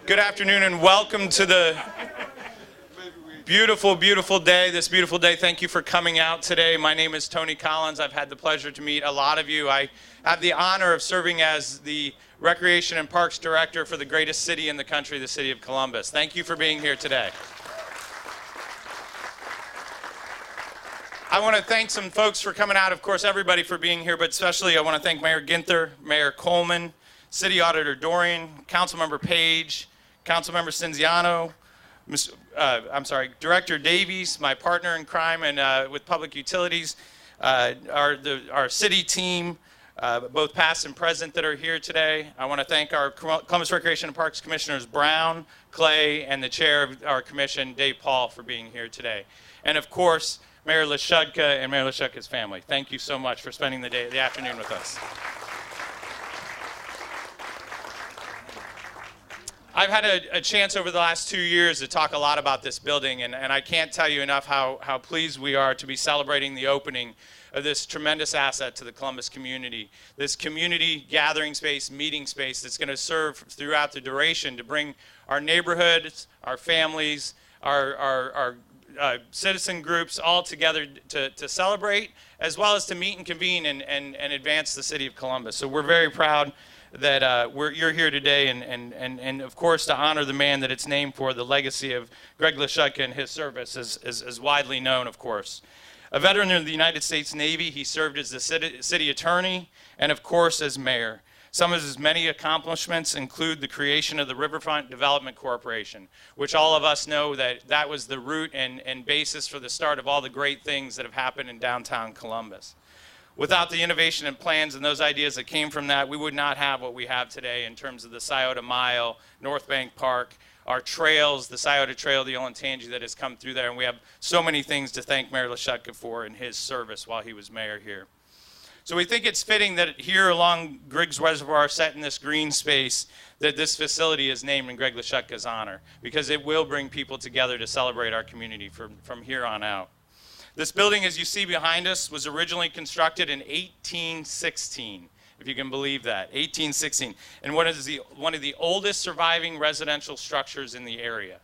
Good afternoon and welcome to the beautiful, beautiful day. This beautiful day. Thank you for coming out today. My name is Tony Collins. I've had the pleasure to meet a lot of you. I have the honor of serving as the Recreation and Parks Director for the greatest city in the country, the city of Columbus. Thank you for being here today. I want to thank some folks for coming out, of course, everybody for being here, but especially I want to thank Mayor Ginther, Mayor Coleman, City Auditor Dorian, Councilmember Page, Councilmember Cinziano, Director Davies, my partner in crime and with Public Utilities, our city team, both past and present that are here today. I want to thank our Columbus Recreation and Parks Commissioners Brown, Clay, and the chair of our commission, Dave Paul, for being here today. And of course, Mayor Lashutka and Mayor Lashutka's family. Thank you so much for spending the afternoon with us. I've had a chance over the last 2 years to talk a lot about this building, and I can't tell you enough how pleased we are to be celebrating the opening of this tremendous asset to the Columbus community, this community gathering space, meeting space that's going to serve throughout the duration to bring our neighborhoods, our families, our citizen groups all together to celebrate, as well as to meet and convene and advance the city of Columbus. So we're very proud that you're here today, and of course to honor the man that it's named for. The legacy of Greg Lashutka and his service is widely known, of course. A veteran of the United States Navy, he served as the city attorney and of course as mayor. Some of his many accomplishments include the creation of the Riverfront Development Corporation, which all of us know that was the root and basis for the start of all the great things that have happened in downtown Columbus. Without the innovation and plans and those ideas that came from that, we would not have what we have today in terms of the Scioto Mile, North Bank Park, our trails, the Scioto Trail, the Olentangy that has come through there, and we have so many things to thank Mayor Lashutka for in his service while he was mayor here. So we think it's fitting that here along Griggs Reservoir, set in this green space, that this facility is named in Greg Lashutka's honor, because it will bring people together to celebrate our community from here on out. This building, as you see behind us, was originally constructed in 1816, if you can believe that, 1816, and one of the oldest surviving residential structures in the area.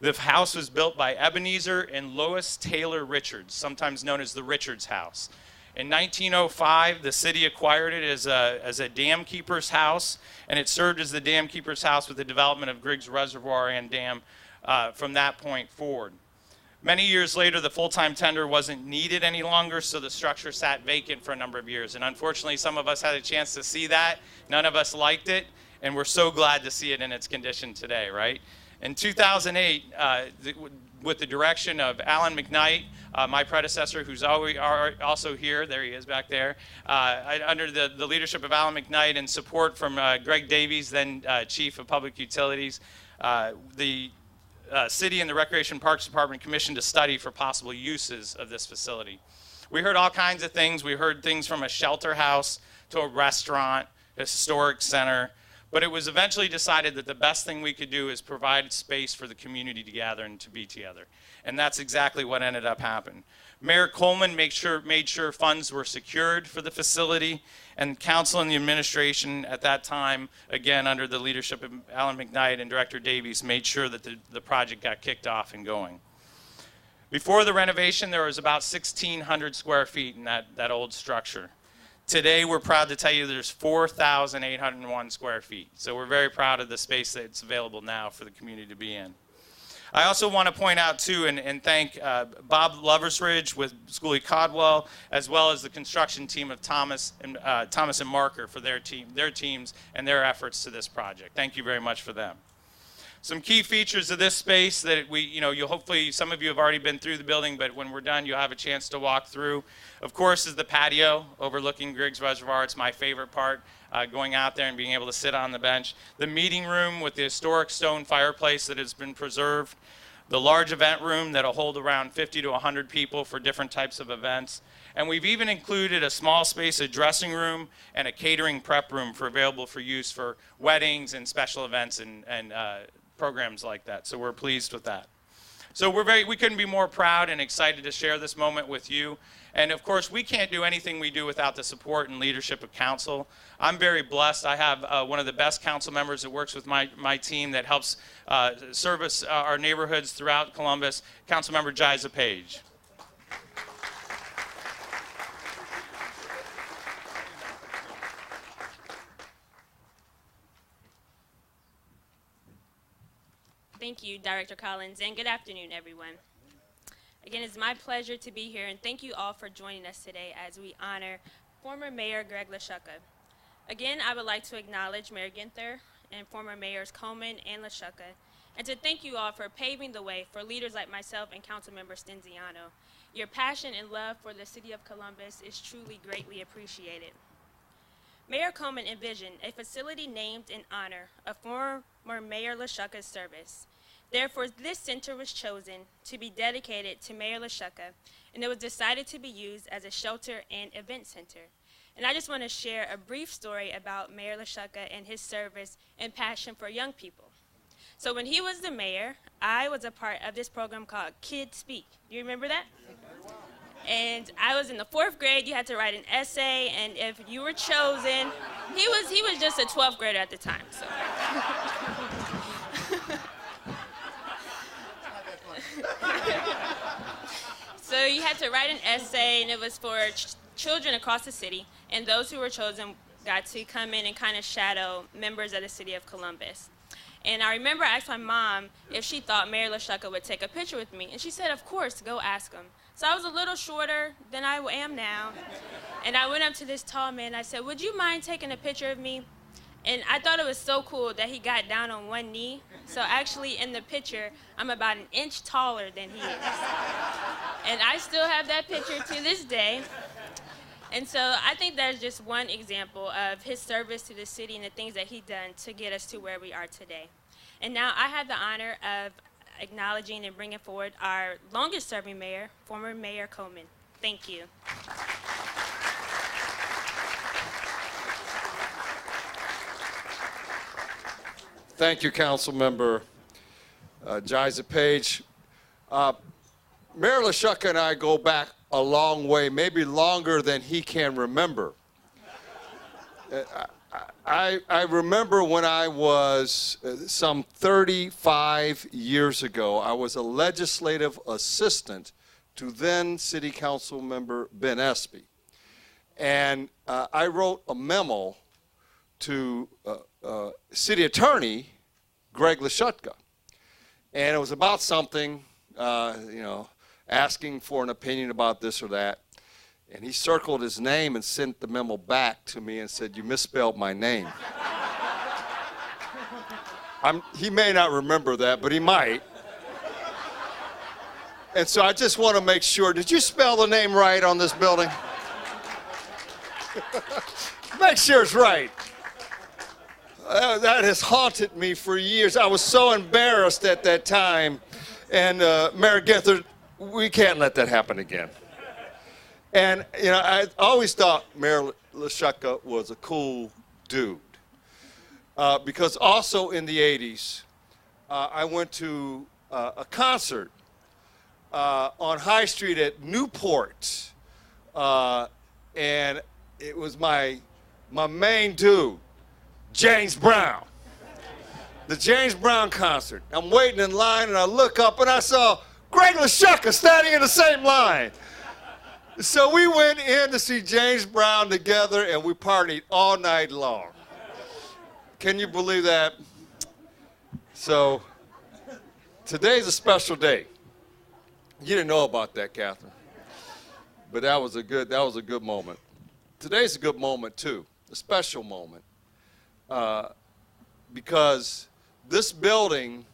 The house was built by Ebenezer and Lois Taylor Richards, sometimes known as the Richards House. In 1905, the city acquired it as a dam keeper's house, and it served as the dam keeper's house with the development of Griggs Reservoir and Dam from that point forward. Many years later, the full-time tender wasn't needed any longer, so the structure sat vacant for a number of years. And unfortunately, some of us had a chance to see that. None of us liked it, and we're so glad to see it in its condition today, right? In 2008, with the direction of Alan McKnight, my predecessor, who's also here, there he is back there, under the leadership of Alan McKnight and support from Greg Davies, then Chief of Public Utilities, the City and the Recreation Parks Department commissioned a study for possible uses of this facility. We heard all kinds of things. We heard things from a shelter house to a restaurant, a historic center, but it was eventually decided that the best thing we could do is provide space for the community to gather and to be together. And that's exactly what ended up happening. Mayor Coleman made sure funds were secured for the facility, and council and the administration at that time, again under the leadership of Alan McKnight and Director Davies, made sure that the project got kicked off and going. Before the renovation, there was about 1,600 square feet in that old structure. Today, we're proud to tell you there's 4,801 square feet. So we're very proud of the space that's available now for the community to be in. I also want to point out, too, and thank Bob Loversridge with Schooley Codwell, as well as the construction team of Thomas and Marker for their teams and their efforts to this project. Thank you very much for them. Some key features of this space that you'll hopefully, some of you have already been through the building, but when we're done, you'll have a chance to walk through. Of course, is the patio overlooking Griggs Reservoir. It's my favorite part, going out there and being able to sit on the bench. The meeting room with the historic stone fireplace that has been preserved. The large event room that'll hold around 50 to 100 people for different types of events. And we've even included a small space, a dressing room, and a catering prep room available for use for weddings and special events and programs like that. So we're pleased with that. So we couldn't be more proud and excited to share this moment with you. And of course, we can't do anything we do without the support and leadership of council. I'm very blessed. I have one of the best council members that works with my team that helps service our neighborhoods throughout Columbus, Councilmember Jiza Page. Thank you, Director Collins, and good afternoon, everyone. Again, it's my pleasure to be here, and thank you all for joining us today as we honor former Mayor Greg Lashutka. Again, I would like to acknowledge Mayor Ginther and former Mayors Coleman and Lashutka, and to thank you all for paving the way for leaders like myself and Councilmember Stenziano. Your passion and love for the city of Columbus is truly greatly appreciated. Mayor Coleman envisioned a facility named in honor of former Mayor Lashutka's service. Therefore, this center was chosen to be dedicated to Mayor Lashutka, and it was decided to be used as a shelter and event center. And I just want to share a brief story about Mayor Lashutka and his service and passion for young people. So when he was the mayor, I was a part of this program called Kids Speak. Do you remember that? And I was in the 4th grade. You had to write an essay, and if you were chosen, he was just a 12th grader at the time. So. So you had to write an essay, and it was for children across the city, and those who were chosen got to come in and kind of shadow members of the city of Columbus. And I remember I asked my mom if she thought Mayor Lashutka would take a picture with me, and she said, of course, go ask him. So I was a little shorter than I am now, and I went up to this tall man, and I said, would you mind taking a picture of me? And I thought it was so cool that he got down on one knee. So actually in the picture, I'm about an inch taller than he is. And I still have that picture to this day. And so I think that's just one example of his service to the city and the things that he's done to get us to where we are today. And now I have the honor of acknowledging and bringing forward our longest serving mayor, former Mayor Coleman. Thank you. Thank you, Councilmember Jiza Page. Mayor Lashutka and I go back a long way, maybe longer than he can remember. I remember when I was some 35 years ago, I was a legislative assistant to then City Council member Ben Espy. And I wrote a memo to City Attorney Greg Lashutka. And it was about something, asking for an opinion about this or that. And he circled his name and sent the memo back to me and said, you misspelled my name. He may not remember that, but he might. And so I just want to make sure, did you spell the name right on this building? Make sure it's right. That has haunted me for years. I was so embarrassed at that time. And Mayor Ginther, we can't let that happen again. And, I always thought Mayor Lashutka was a cool dude. Because also in the 80s, I went to a concert on High Street at Newport. And it was my main dude, James Brown. The James Brown concert. I'm waiting in line, and I look up, and I saw Greg Lashutka standing in the same line. So we went in to see James Brown together, and we partied all night long. Can you believe that? So today's a special day. You didn't know about that, Catherine, but that was a good moment. Today's a good moment too, a special moment, because this building,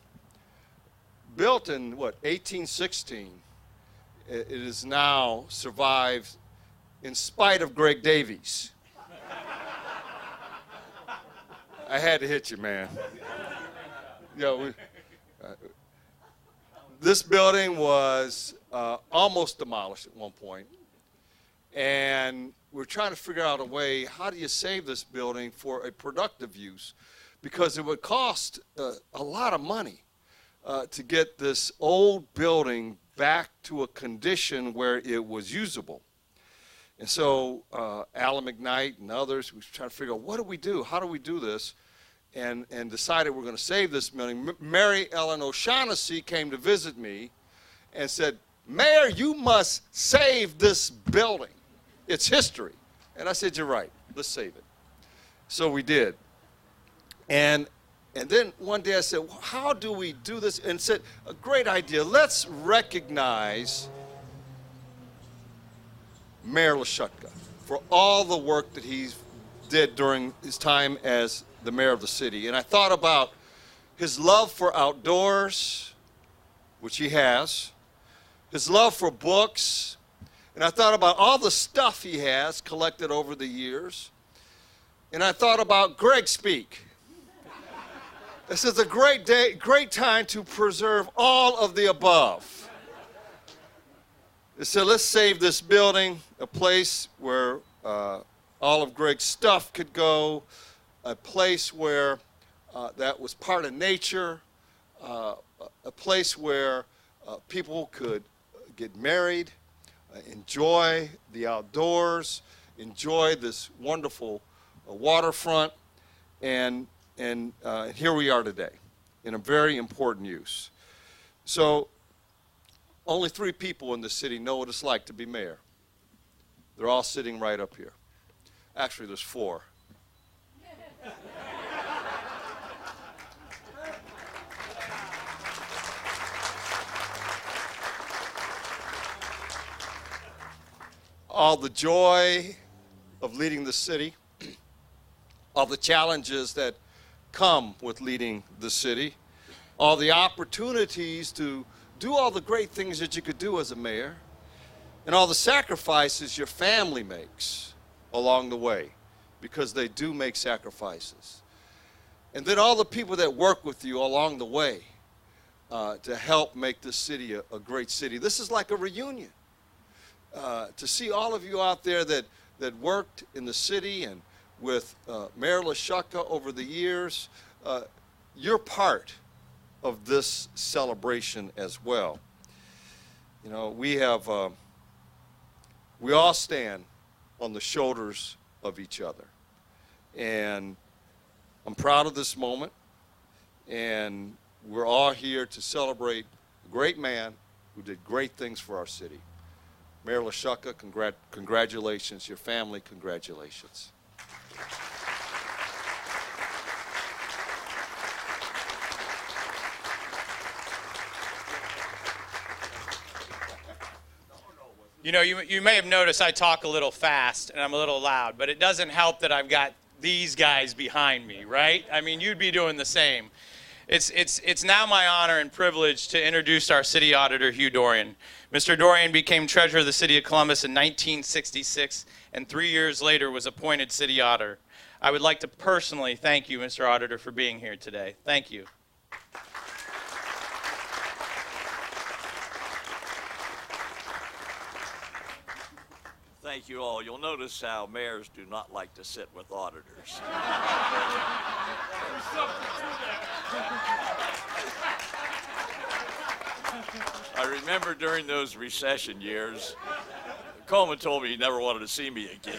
built in 1816. It has now survived in spite of Greg Davies. I had to hit you, man. This building was almost demolished at one point, and we're trying to figure out a way, how do you save this building for a productive use? Because it would cost a lot of money to get this old building back to a condition where it was usable. And so Alan McKnight and others, we were trying to figure out, what do we do? How do we do this? And decided we're going to save this building. Mary Ellen O'Shaughnessy came to visit me and said, Mayor, you must save this building. It's history. And I said, you're right. Let's save it. So we did. And then one day I said, well, how do we do this? And said, a great idea. Let's recognize Mayor Lashutka for all the work that he did during his time as the mayor of the city. And I thought about his love for outdoors, which he has, his love for books, and I thought about all the stuff he has collected over the years. And I thought about Greg Speak. This is a great day, great time to preserve all of the above. So let's save this building, a place where all of Greg's stuff could go, a place where that was part of nature, a place where people could get married, enjoy the outdoors, enjoy this wonderful waterfront, and here we are today in a very important use. So only 3 people in the city know what it's like to be mayor. They're all sitting right up here. Actually, there's 4. All the joy of leading the city, all the challenges that come with leading the city, all the opportunities to do all the great things that you could do as a mayor, and all the sacrifices your family makes along the way, because they do make sacrifices. And then all the people that work with you along the way to help make this city a great city. This is like a reunion. To see all of you out there that worked in the city and with Mayor Lashutka over the years, you're part of this celebration as well. You know, we all stand on the shoulders of each other. And I'm proud of this moment, and we're all here to celebrate a great man who did great things for our city. Mayor Lashutka, congratulations. Your family, congratulations. You know, you may have noticed I talk a little fast and I'm a little loud, but it doesn't help that I've got these guys behind me, right? I mean, you'd be doing the same. It's now my honor and privilege to introduce our city auditor, Hugh Dorian. Mr. Dorian became treasurer of the city of Columbus in 1966, and 3 years later was appointed city auditor. I would like to personally thank you, Mr. Auditor, for being here today. Thank you. Thank you all. You'll notice how mayors do not like to sit with auditors. I remember during those recession years, Coleman told me he never wanted to see me again.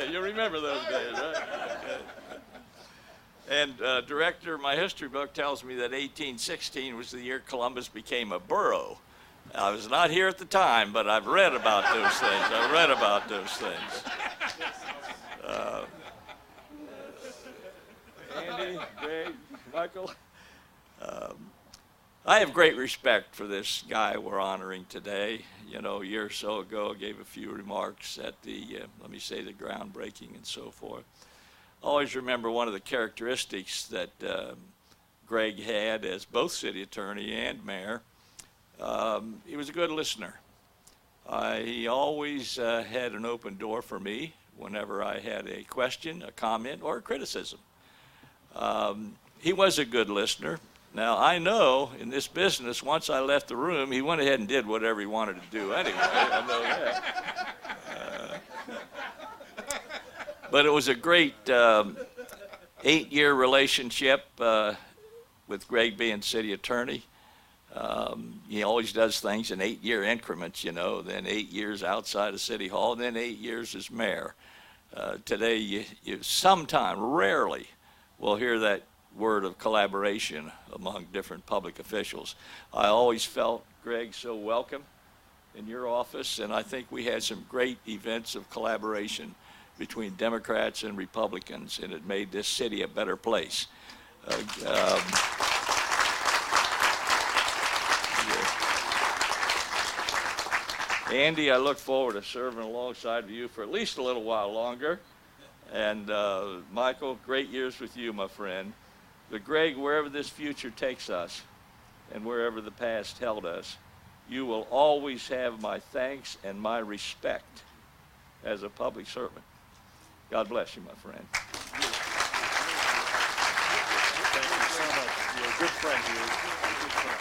You remember those days, right? And director, my history book tells me that 1816 was the year Columbus became a borough. I was not here at the time, but I've read about those things. Andy, Greg, Michael. I have great respect for this guy we're honoring today. You know, a year or so ago, I gave a few remarks at the, let me say, the groundbreaking and so forth. I always remember one of the characteristics that Greg had as both city attorney and mayor. He was a good listener. He always had an open door for me whenever I had a question, a comment, or a criticism. He was a good listener. Now, I know in this business, once I left the room, he went ahead and did whatever he wanted to do anyway. I know that. But it was a great 8-year relationship. with Greg being city attorney, he always does things in 8-year increments, you know, then 8 years outside of City Hall, and then 8 years as mayor. Today, you sometime, rarely, will hear that word of collaboration among different public officials. I always felt Greg so welcome in your office, and I think we had some great events of collaboration between Democrats and Republicans, and it made this city a better place. Andy, I look forward to serving alongside of you for at least a little while longer. And Michael, great years with you, my friend. But Greg, wherever this future takes us and wherever the past held us, you will always have my thanks and my respect as a public servant. God bless you, my friend. Thank you so much. You're a good friend, Hugh. Good friend.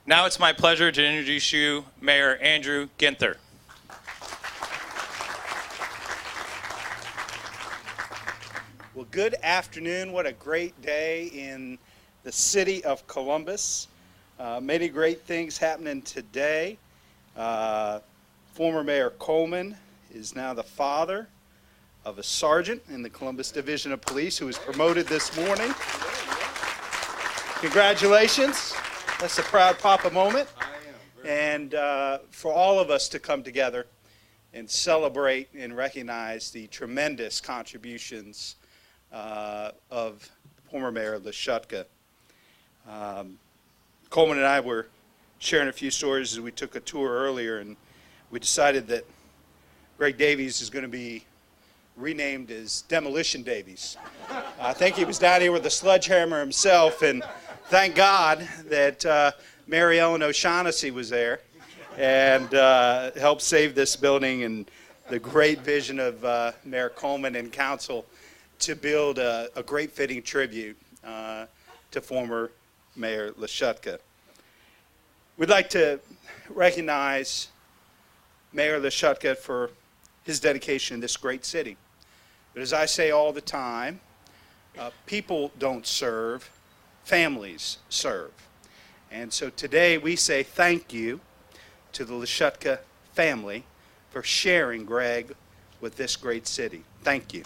Now it's my pleasure to introduce you Mayor Andrew Ginther. Well, good afternoon. What a great day in the city of Columbus. Many great things happening today. Former Mayor Coleman is now the father of a sergeant in the Columbus Division of Police who was promoted this morning. Congratulations. That's a proud papa moment. And for all of us to come together and celebrate and recognize the tremendous contributions of former Mayor Lashutka. Coleman and I were sharing a few stories as we took a tour earlier, and we decided that Greg Davies is going to be renamed as Demolition Davies. I think he was down here with the sledgehammer himself, and thank God that Mary Ellen O'Shaughnessy was there and helped save this building, and the great vision of Mayor Coleman and council to build a great fitting tribute to former Mayor Lashutka. We'd like to recognize Mayor Lashutka for his dedication in this great city. But as I say all the time, people don't serve, families serve. And so today we say thank you to the Lashutka family for sharing Greg with this great city. Thank you.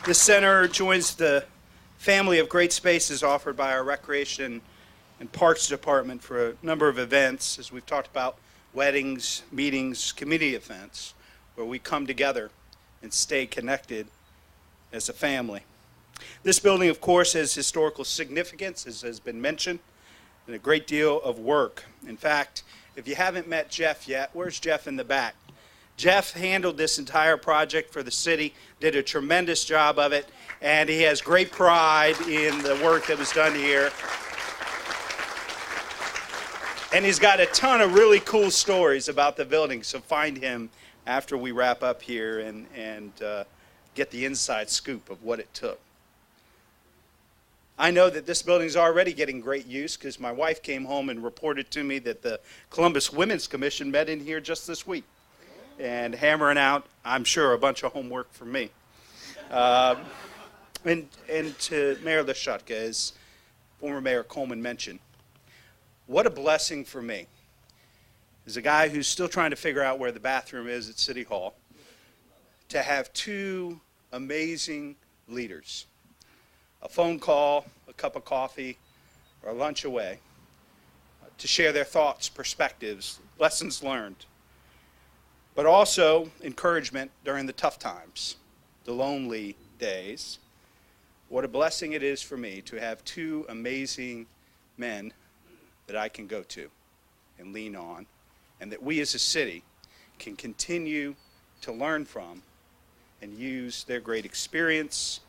This center joins the family of great spaces offered by our Recreation and Parks Department for a number of events, as we've talked about, weddings, meetings, community events, where we come together and stay connected as a family. This building, of course, has historical significance, as has been mentioned, and a great deal of work. In fact, if you haven't met Jeff yet, where's Jeff in the back? Jeff handled this entire project for the city, did a tremendous job of it, and he has great pride in the work that was done here. And he's got a ton of really cool stories about the building, so find him after we wrap up here and get the inside scoop of what it took. I know that this building is already getting great use because my wife came home and reported to me that the Columbus Women's Commission met in here just this week and hammering out, I'm sure, a bunch of homework for me. And to Mayor Lashutka, as former Mayor Coleman mentioned, what a blessing for me, as a guy who's still trying to figure out where the bathroom is at City Hall, to have two amazing leaders. A phone call, a cup of coffee, or a lunch away, to share their thoughts, perspectives, lessons learned, but also encouragement during the tough times, the lonely days. What a blessing it is for me to have two amazing men that I can go to and lean on, and that we as a city can continue to learn from and use their great experience,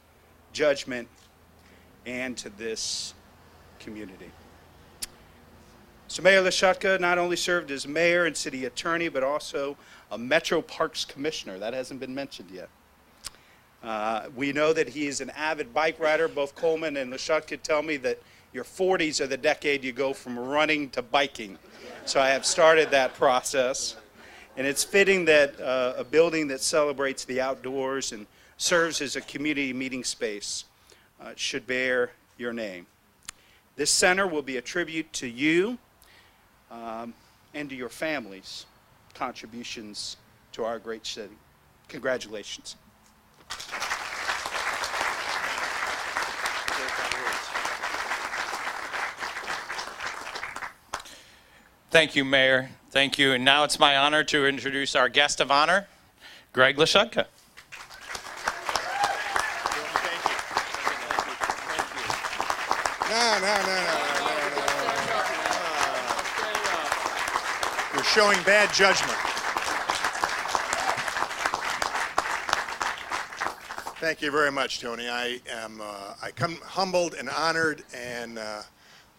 judgment, and to this community. So Mayor Lashutka not only served as mayor and city attorney, but also a Metro Parks commissioner. That hasn't been mentioned yet. We know that he is an avid bike rider. Both Coleman and Lashutka tell me that your 40s are the decade you go from running to biking. So I have started that process. And it's fitting that a building that celebrates the outdoors and serves as a community meeting space should bear your name. This center will be a tribute to you and to your families' contributions to our great city. Congratulations. Thank you, Mayor. Thank you. And now it's my honor to introduce our guest of honor, Greg Lashutka. No. You're showing bad judgment. Thank you very much, Tony. I come humbled and honored, and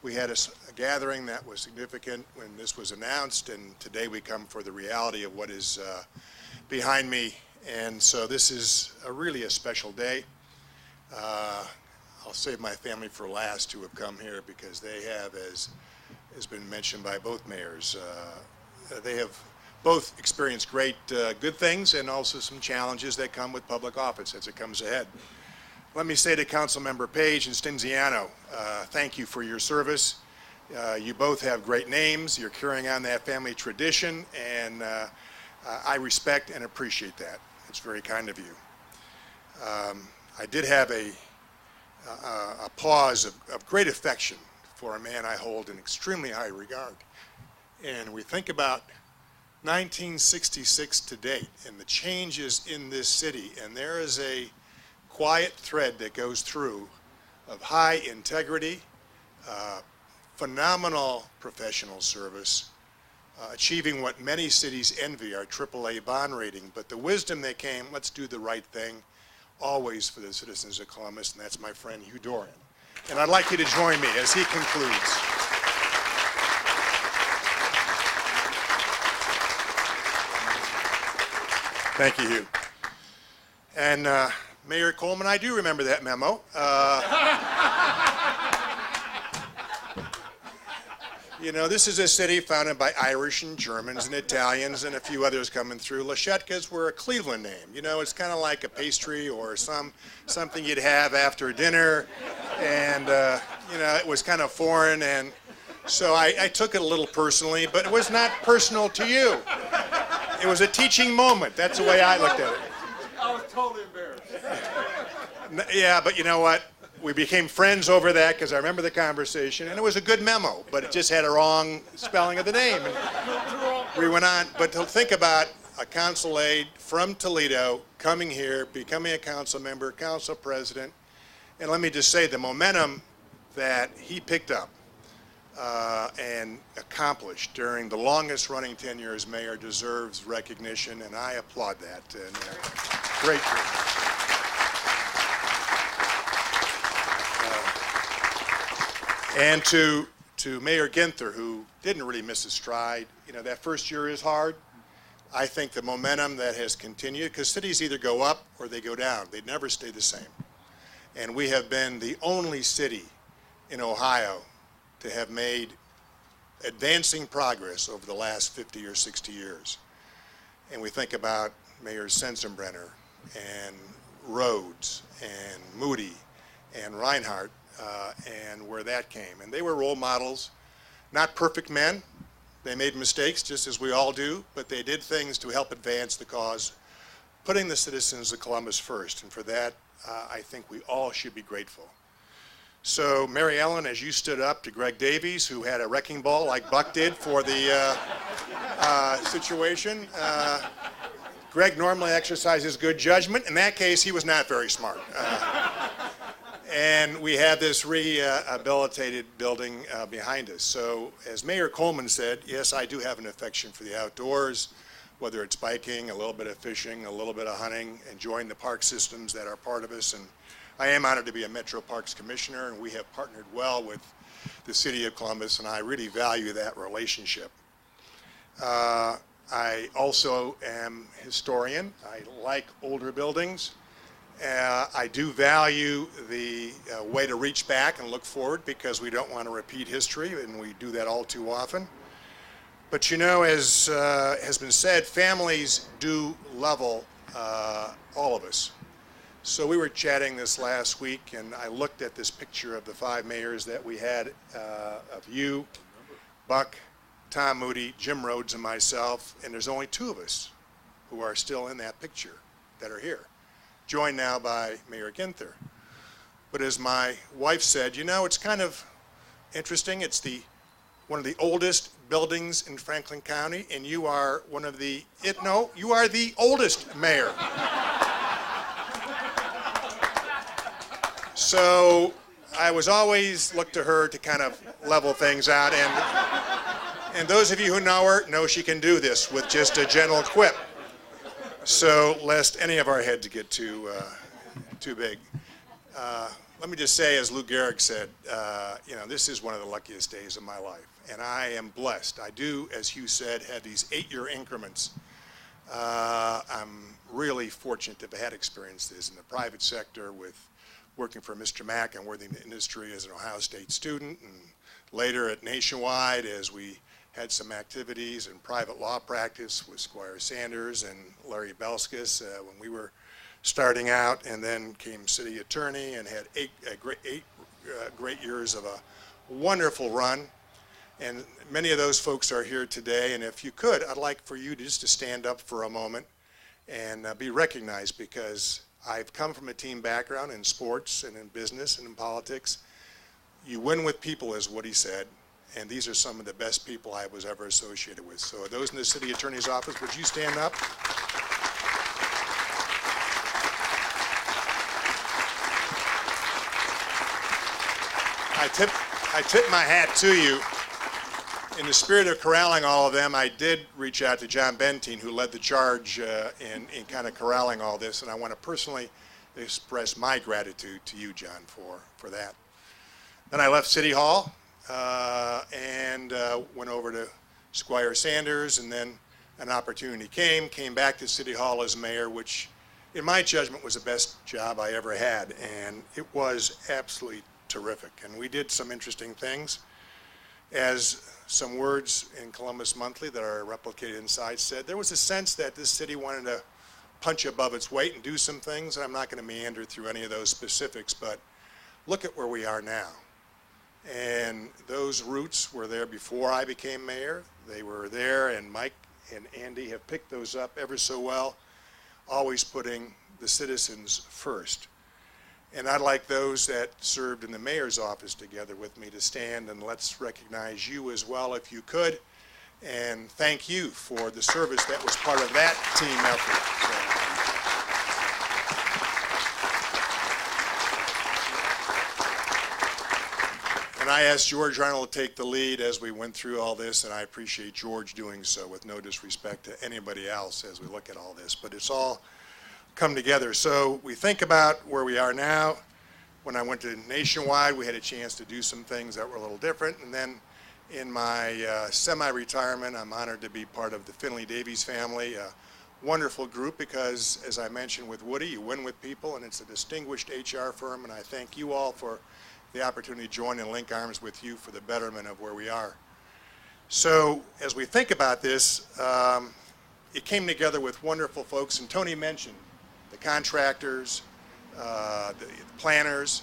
we had a gathering that was significant when this was announced, and today we come for the reality of what is behind me. And so this is really a special day. I'll save my family for last who have come here, because they have, as has been mentioned by both mayors, they have both experienced great good things and also some challenges that come with public office as it comes ahead. Let me say to Councilmember Page and Stinziano, thank you for your service. You both have great names. You're carrying on that family tradition, and I respect and appreciate that. It's very kind of you. I did have a pause of great affection for a man I hold in extremely high regard. And we think about 1966 to date and the changes in this city, and there is a quiet thread that goes through of high integrity, phenomenal professional service, achieving what many cities envy, our AAA bond rating, but the wisdom that came, let's do the right thing, always for the citizens of Columbus, and that's my friend Hugh Dorian. And I'd like you to join me as he concludes. Thank you, Hugh. And Mayor Coleman, I do remember that memo. You know, this is a city founded by Irish and Germans and Italians and a few others coming through. Lashutkas were a Cleveland name. You know, it's kind of like a pastry or something you'd have after dinner. And, you know, it was kind of foreign. And so I took it a little personally, but it was not personal to you. It was a teaching moment. That's the way I looked at it. I was totally embarrassed. Yeah, but you know what? We became friends over that because I remember the conversation, and it was a good memo, but it just had a wrong spelling of the name. And we went on, but to think about a council aide from Toledo coming here, becoming a council member, council president, and let me just say the momentum that he picked up and accomplished during the longest running tenure as mayor deserves recognition, and I applaud that. And, great. And to Mayor Ginther, who didn't really miss his stride. You know, that first year is hard. I think the momentum that has continued, because cities either go up or they go down. They never stay the same. And we have been the only city in Ohio to have made advancing progress over the last 50 or 60 years. And we think about Mayor Sensenbrenner and Rhodes and Moody and Reinhardt and where that came. And they were role models, not perfect men. They made mistakes, just as we all do, but they did things to help advance the cause, putting the citizens of Columbus first. And for that, I think we all should be grateful. So, Mary Ellen, as you stood up to Greg Davies, who had a wrecking ball like Buck did for the situation, Greg normally exercises good judgment. In that case, he was not very smart. And we have this rehabilitated building behind us. So, as Mayor Coleman said, yes, I do have an affection for the outdoors, whether it's biking, a little bit of fishing, a little bit of hunting, enjoying the park systems that are part of us. And I am honored to be a Metro Parks Commissioner, and we have partnered well with the City of Columbus, and I really value that relationship. I also am a historian. I like older buildings, I do value the way to reach back and look forward because we don't want to repeat history, and we do that all too often. But you know, as has been said, families do level all of us. So we were chatting this last week, and I looked at this picture of the 5 mayors that we had, of you, Buck, Tom Moody, Jim Rhodes, and myself, and there's only 2 of us who are still in that picture that are here, joined now by Mayor Ginther. But as my wife said, you know, it's kind of interesting. It's one of the oldest buildings in Franklin County, and you are one of the, you are the oldest mayor. So I was always looked to her to kind of level things out, and those of you who know her know she can do this with just a gentle quip. So lest any of our heads get too big. Let me just say, as Lou Gehrig said, you know, this is one of the luckiest days of my life, and I am blessed. I do, as Hugh said, have these 8-year increments. I'm really fortunate to have had experiences in the private sector with working for Mr. Mack and working in the industry as an Ohio State student, and later at Nationwide as we had some activities in private law practice with Squire Sanders and Larry Belskis when we were starting out, and then came city attorney and had 8 great years of a wonderful run. And many of those folks are here today, and if you could, I'd like for you just to stand up for a moment and be recognized, because I've come from a team background in sports and in business and in politics. You win with people, is what he said, and these are some of the best people I was ever associated with. So those in the city attorney's office, would you stand up? I tip my hat to you. In the spirit of corralling all of them, I did reach out to John Bentine, who led the charge in kind of corralling all this, and I want to personally express my gratitude to you, John, for that. Then I left City Hall and went over to Squire Sanders, and then an opportunity came back to City Hall as mayor, which in my judgment was the best job I ever had, and it was absolutely terrific. And we did some interesting things. As some words in Columbus Monthly that are replicated inside said, there was a sense that this city wanted to punch above its weight and do some things. And I'm not going to meander through any of those specifics, but look at where we are now. And those roots were there before I became mayor. They were there, and Mike and Andy have picked those up ever so well, always putting the citizens first. And I'd like those that served in the mayor's office together with me to stand, and let's recognize you as well, if you could, and thank you for the service that was part of that team effort. And I asked George Arnold to take the lead as we went through all this, and I appreciate George doing so, with no disrespect to anybody else as we look at all this. But it's all come together. So we think about where we are now. When I went to Nationwide, we had a chance to do some things that were a little different. And then in my semi-retirement, I'm honored to be part of the Finley Davies family, a wonderful group because, as I mentioned with Woody, you win with people, and it's a distinguished HR firm, and I thank you all for the opportunity to join and link arms with you for the betterment of where we are. So as we think about this, it came together with wonderful folks, and Tony mentioned the contractors, the planners.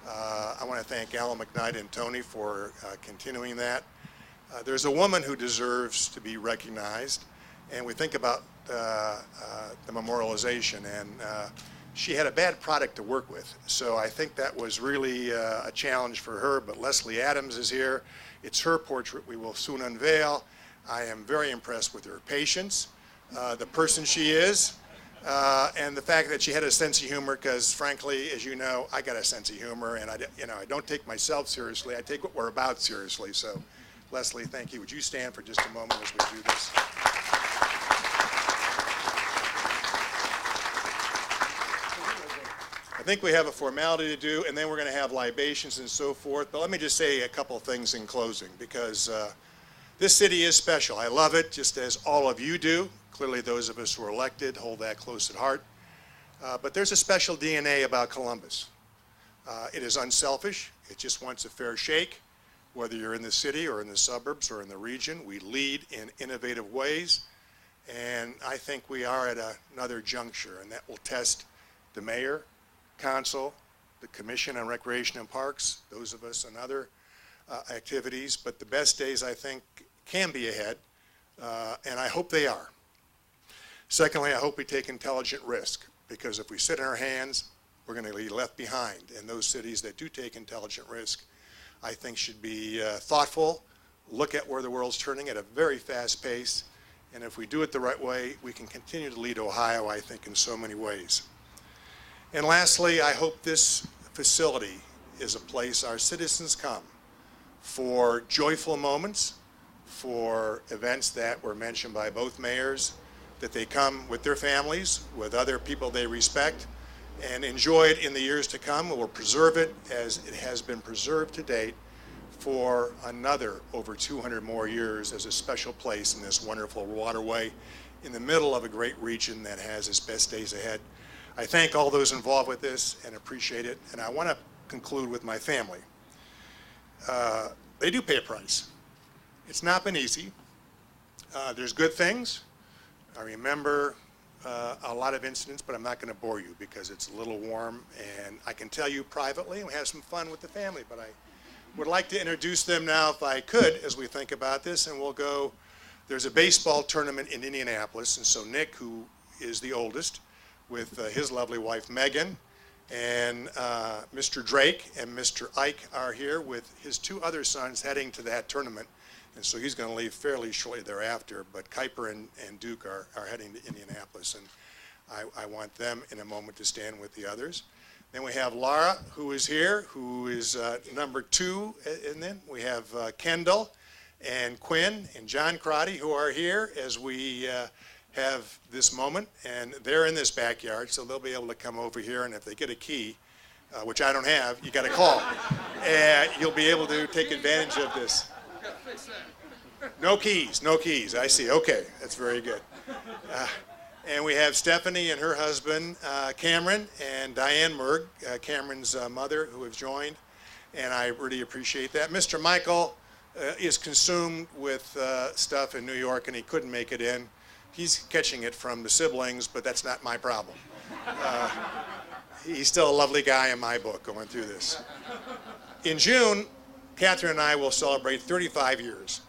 I want to thank Alan McKnight and Tony for continuing that. There's a woman who deserves to be recognized, and we think about the memorialization, and she had a bad product to work with. So I think that was really a challenge for her, but Leslie Adams is here. It's her portrait we will soon unveil. I am very impressed with her patience, the person she is, and the fact that she had a sense of humor, because frankly, as you know, I got a sense of humor, and I don't take myself seriously. I take what we're about seriously. So, Leslie, thank you. Would you stand for just a moment as we do this? I think we have a formality to do, and then we're going to have libations and so forth. But let me just say a couple of things in closing, because this city is special. I love it, just as all of you do. Clearly, those of us who are elected hold that close at heart. But there's a special DNA about Columbus. It is unselfish. It just wants a fair shake. Whether you're in the city or in the suburbs or in the region, we lead in innovative ways. And I think we are at another juncture, and that will test the mayor, council, the Commission on Recreation and Parks, those of us on other activities. But the best days, I think, can be ahead, and I hope they are. Secondly, I hope we take intelligent risk, because if we sit in our hands, we're going to be left behind. And those cities that do take intelligent risk, I think, should be thoughtful, look at where the world's turning at a very fast pace, and if we do it the right way, we can continue to lead Ohio, I think, in so many ways. And lastly, I hope this facility is a place our citizens come for joyful moments, for events that were mentioned by both mayors, that they come with their families, with other people they respect, and enjoy it in the years to come. We'll preserve it as it has been preserved to date for another over 200 more years as a special place in this wonderful waterway in the middle of a great region that has its best days ahead. I thank all those involved with this and appreciate it. And I want to conclude with my family. They do pay a price. It's not been easy. There's good things. I remember a lot of incidents, but I'm not going to bore you because it's a little warm. And I can tell you privately, and we have some fun with the family, but I would like to introduce them now, if I could, as we think about this. And we'll go, there's a baseball tournament in Indianapolis, and so Nick, who is the oldest, with his lovely wife, Megan, and Mr. Drake and Mr. Ike are here with his two other sons heading to that tournament. And so he's going to leave fairly shortly thereafter, but Kuiper and Duke are heading to Indianapolis, and I want them in a moment to stand with the others. Then we have Laura, who is here, who is number 2, and then we have Kendall and Quinn and John Crotty, who are here as we have this moment, and they're in this backyard, so they'll be able to come over here, and if they get a key, which I don't have, you got to call, and you'll be able to take advantage of this. No keys, no keys. I see. Okay, that's very good. And we have Stephanie and her husband, Cameron, and Diane Merg, Cameron's mother, who have joined, and I really appreciate that. Mr. Michael is consumed with stuff in New York, and he couldn't make it in. He's catching it from the siblings, but that's not my problem. He's still a lovely guy in my book going through this. In June, Catherine and I will celebrate 35 years.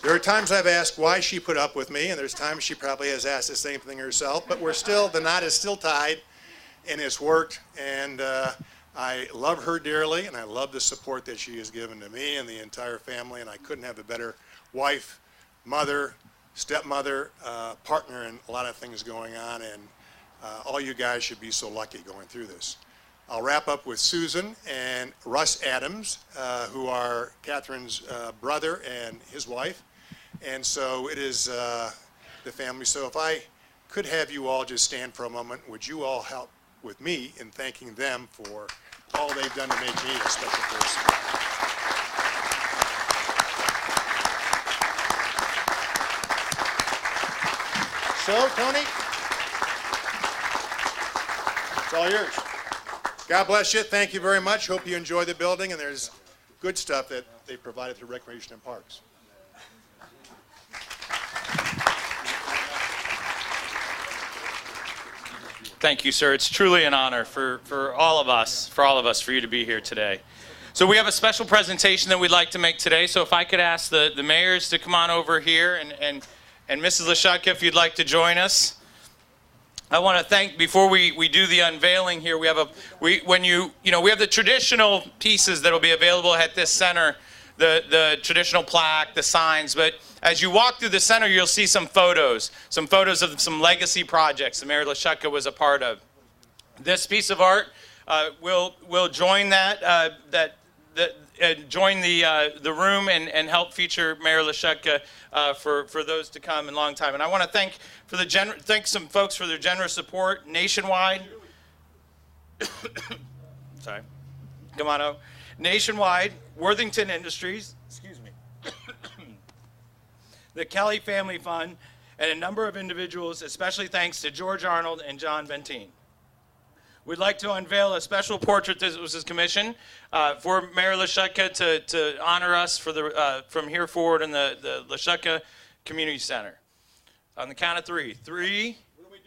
There are times I've asked why she put up with me, and there's times she probably has asked the same thing herself, but the knot is still tied, and it's worked, and I love her dearly, and I love the support that she has given to me and the entire family, and I couldn't have a better wife, mother, stepmother, partner, and a lot of things going on, and all you guys should be so lucky going through this. I'll wrap up with Susan and Russ Adams, who are Catherine's brother and his wife. And so it is the family. So if I could have you all just stand for a moment, would you all help with me in thanking them for all they've done to make me a special person. So, Tony, it's all yours. God bless you. Thank you very much. Hope you enjoy the building, and there's good stuff that they provided through Recreation and Parks. Thank you, sir. It's truly an honor for all of us for you to be here today. So we have a special presentation that we'd like to make today. So if I could ask the mayors to come on over here, and Mrs. Lashutka, if you'd like to join us. I want to thank, before we do the unveiling here, we have we have the traditional pieces that will be available at this center, the traditional plaque, the signs, but as you walk through the center, you'll see some photos of some legacy projects that Mayor Lashutka was a part of. This piece of art will join join the room and help feature Mayor Lashutka for those to come in a long time. And I want to thank some folks for their generous support nationwide. Sorry, come on out. Nationwide, Worthington Industries. Excuse me. the Kelly Family Fund, and a number of individuals, especially thanks to George Arnold and John Benteen. We'd like to unveil a special portrait that was commissioned for Mayor Lashutka to honor us for from here forward in the Lashutka Community Center. On the count of three. Three. What do we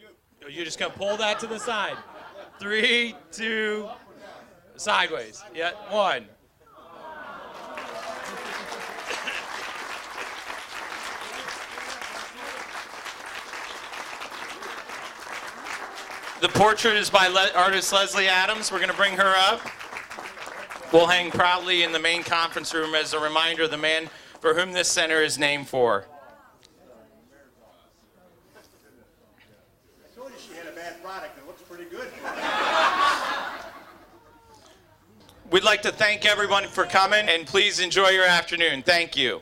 do? You're just going to pull that to the side. 3, 2, sideways. Yeah, 1. The portrait is by artist Leslie Adams. We're going to bring her up. We'll hang proudly in the main conference room as a reminder of the man for whom this center is named for. I told you she had a bad product. It looks pretty good. We'd like to thank everyone for coming, and please enjoy your afternoon. Thank you.